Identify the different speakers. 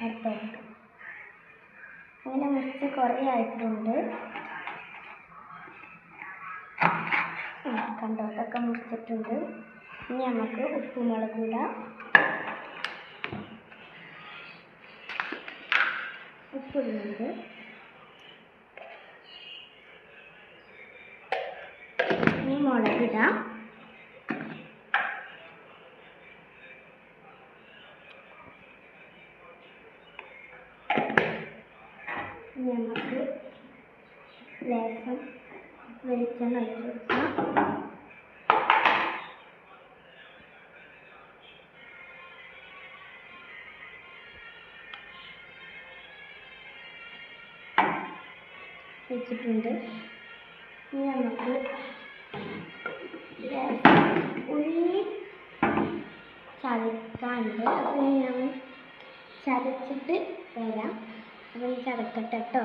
Speaker 1: അടുത്തോട്ട് അങ്ങനെ മുറിച്ച് കുറേ ആയിട്ടുണ്ട്. കണ്ടോ, അതൊക്കെ മുറിച്ചിട്ടുണ്ട്. ഇനി നമുക്ക് ഉപ്പുമുളക് ഇടാം. ഉപ്പിടുന്നുണ്ട്. ഇനി മുളകിടാം. ഇനി നമുക്ക് ലേശം വെളിച്ചെണ്ണ ഒഴിച്ച് കൊടുക്കാം. വെച്ചിട്ടുണ്ട്. ഇനി നമുക്ക് ഉള്ളി ചതക്കാനുണ്ട്. അപ്പോൾ ഞാൻ ചതച്ചിട്ട് വരാം. അപ്പോൾ ചതക്കട്ടെ കേട്ടോ.